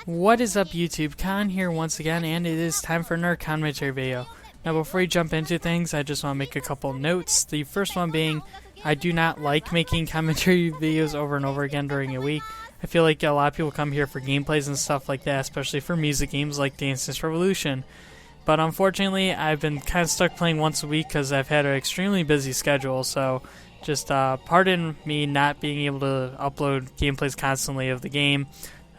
What is up, YouTube? Con here once again, and it is time for another Konmentary video. Now, before we jump into things, I just want to make a couple notes. The first one being, I do not like making commentary videos over and over again during a week. I feel like a lot of people come here for gameplays and stuff like that, especially for music games like Dance Dance Revolution. But unfortunately, I've been kind of stuck playing once a week because I've had an extremely busy schedule, so just pardon me not being able to upload gameplays constantly of the game.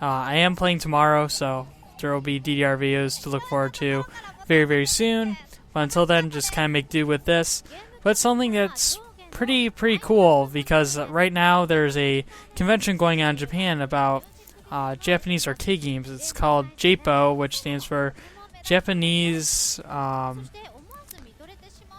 I am playing tomorrow, so there will be DDR videos to look forward to very, very soon. But until then, just kind of make do with this. But something that's pretty cool, because right now there's a convention going on in Japan about Japanese arcade games. It's called JAPO, which stands for Japanese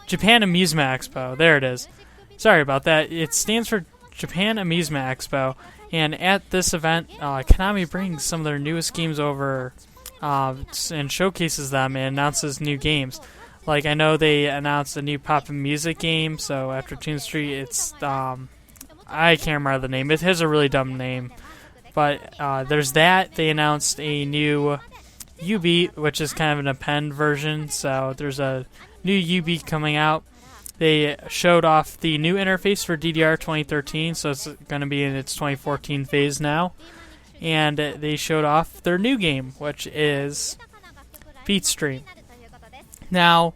Japan Amusement Expo. There it is. Sorry about that. It stands for Japan Amusement Expo. And at this event, Konami brings some of their newest games over and showcases them and announces new games. Like, I know they announced a new pop and music game, so after Tune Street, it's, I can't remember the name. It has a really dumb name. But there's that. They announced a new U-Beat, which is kind of an append version, so there's a new U-Beat coming out. They showed off the new interface for DDR 2013, so it's going to be in its 2014 phase now. And they showed off their new game, which is BeatStream. Now,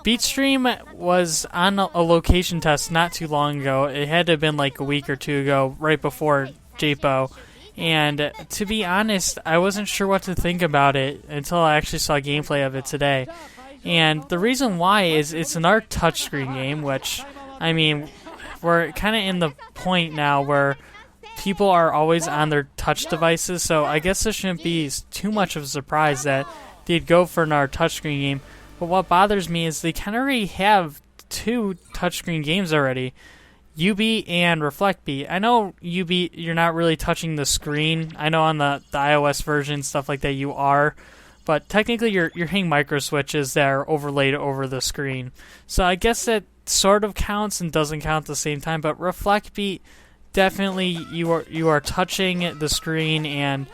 BeatStream was on a location test not too long ago. It had to have been like a week or two ago, right before JAPO. And to be honest, I wasn't sure what to think about it until I actually saw gameplay of it today. And the reason why is it's an art touchscreen game, which, I mean, we're kind of in the point now where people are always on their touch devices, so I guess it shouldn't be too much of a surprise that they'd go for an art touchscreen game. But what bothers me is they kind of already have two touchscreen games already, U-Beat and Reflect-Beat. I know U-Beat, you're not really touching the screen. I know on the iOS version, stuff like that, you are. But technically, you're hitting micro switches that are overlaid over the screen. So I guess that sort of counts and doesn't count at the same time. But Reflect-Beat, definitely you are touching the screen, and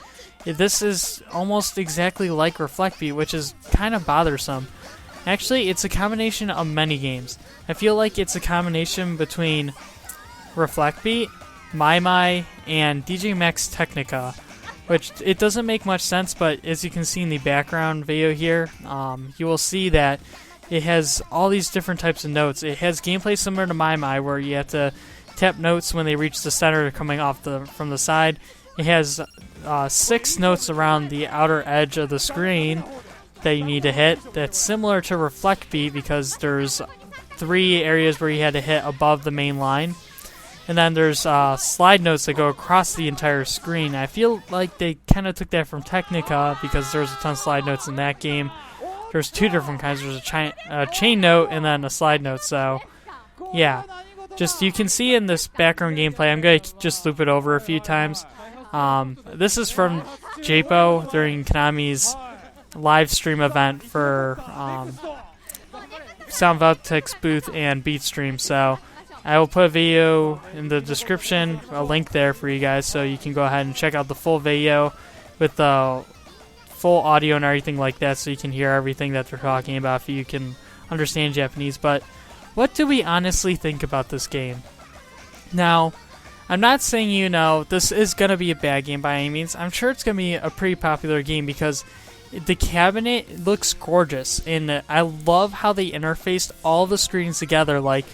this is almost exactly like Reflect-Beat, which is kind of bothersome. Actually, it's a combination of many games. I feel like it's a combination between Reflect-Beat, My, and DJ Max Technica. Which, it doesn't make much sense, but as you can see in the background video here, you will see that it has all these different types of notes. It has gameplay similar to My, where you have to tap notes when they reach the center coming off from the side. It has 6 notes around the outer edge of the screen that you need to hit. That's similar to Reflect-Beat because there's 3 areas where you had to hit above the main line. And then there's slide notes that go across the entire screen. I feel like they kind of took that from Technica because there's a ton of slide notes in that game. There's 2 different kinds. There's a chain note and then a slide note. So, yeah. Just, you can see in this background gameplay, I'm going to just loop it over a few times. This is from JAPO during Konami's live stream event for Sound Valtex booth and BeatStream. So, I will put a video in the description, a link there for you guys, so you can go ahead and check out the full video with the full audio and everything like that, so you can hear everything that they're talking about if you can understand Japanese. But what do we honestly think about this game? Now, I'm not saying, this is going to be a bad game by any means. I'm sure it's going to be a pretty popular game because the cabinet looks gorgeous, and I love how they interfaced all the screens together, like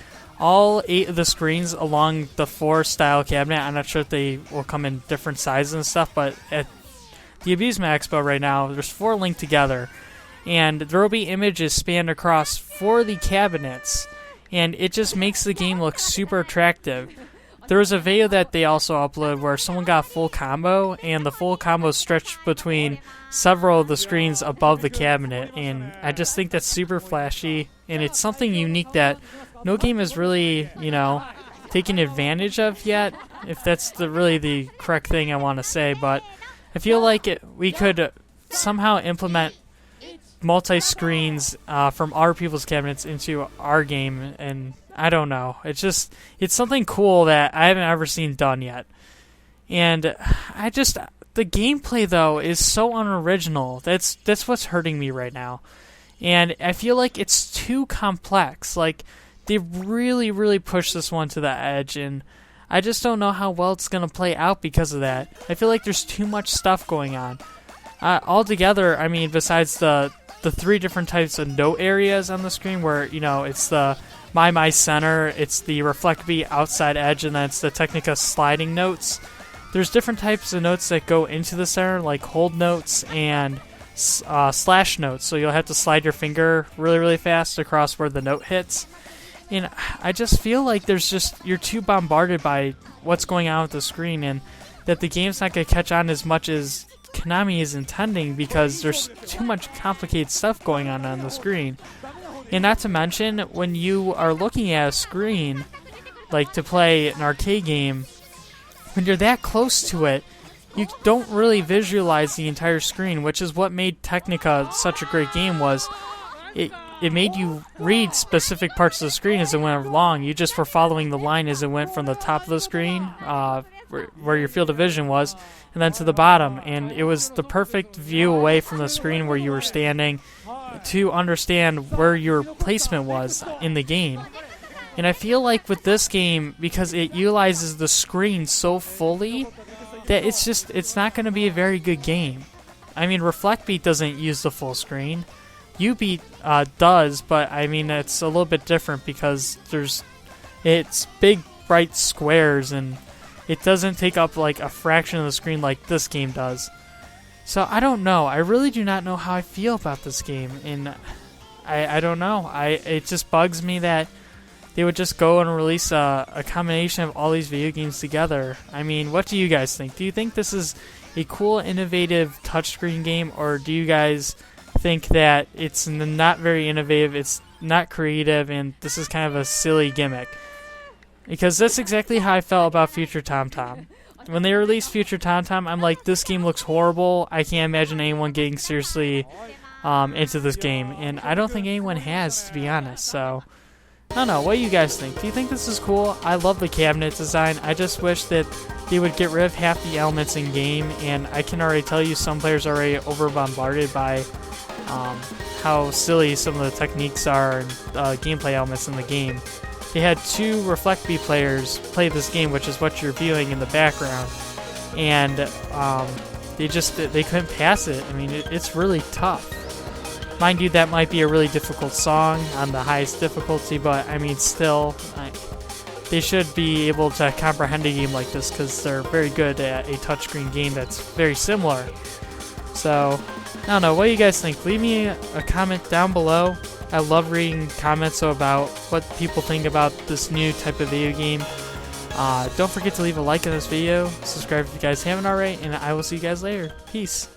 all 8 of the screens along the 4 style cabinet. I'm not sure if they will come in different sizes and stuff, but at the Amusement Expo right now, there's 4 linked together, and there will be images spanned across 4 of the cabinets, and it just makes the game look super attractive. There was a video that they also uploaded where someone got a full combo, and the full combo stretched between several of the screens above the cabinet, and I just think that's super flashy, and it's something unique that no game has really, taken advantage of yet, if that's really the correct thing I want to say. But I feel like we could somehow implement multi-screens from other people's cabinets into our game, and I don't know. It's something cool that I haven't ever seen done yet. And the gameplay though is so unoriginal. That's what's hurting me right now. And I feel like it's too complex. Like, they really pushed this one to the edge, and I just don't know how well it's going to play out because of that. I feel like there's too much stuff going on. Altogether, I mean, besides the 3 different types of note areas on the screen where, you know, it's the my center, it's the reflect beat outside edge, and then it's the Technica sliding notes. There's different types of notes that go into the center, like hold notes and slash notes, so you'll have to slide your finger really fast across where the note hits. And I just feel like you're too bombarded by what's going on with the screen, and that the game's not going to catch on as much as Konami is intending because there's too much complicated stuff going on the screen. And not to mention, when you are looking at a screen, like to play an arcade game, when you're that close to it, you don't really visualize the entire screen, which is what made Technica such a great game. Was it made you read specific parts of the screen as it went along. You just were following the line as it went from the top of the screen, where your field of vision was, and then to the bottom. And it was the perfect view away from the screen where you were standing to understand where your placement was in the game. And I feel like with this game, because it utilizes the screen so fully, that it's not going to be a very good game. I mean, Reflect Beat doesn't use the full screen. U-Beat does, but I mean, it's a little bit different because it's big, bright squares, and it doesn't take up like a fraction of the screen like this game does. So I don't know. I really do not know how I feel about this game, and I don't know. It just bugs me that they would just go and release a combination of all these video games together. I mean, what do you guys think? Do you think this is a cool, innovative touchscreen game, or do you guys think that it's not very innovative, it's not creative, and this is kind of a silly gimmick? Because that's exactly how I felt about Future Tom Tom. When they released Future Tom Tom, I'm like, this game looks horrible. I can't imagine anyone getting seriously into this game, and I don't think anyone has, to be honest. So I don't know. What do you guys think? Do you think this is cool? I love the cabinet design. I just wish that they would get rid of half the elements in game, and I can already tell you some players are already over bombarded by how silly some of the techniques are and gameplay elements in the game. They had 2 Reflect Beat players play this game, which is what you're viewing in the background, and they couldn't pass it. I mean, it's really tough. Mind you, that might be a really difficult song on the highest difficulty, but I mean, still, they should be able to comprehend a game like this because they're very good at a touchscreen game that's very similar. So, I don't know. What do you guys think? Leave me a comment down below. I love reading comments about what people think about this new type of video game. Don't forget to leave a like on this video, subscribe if you guys haven't already, and I will see you guys later. Peace.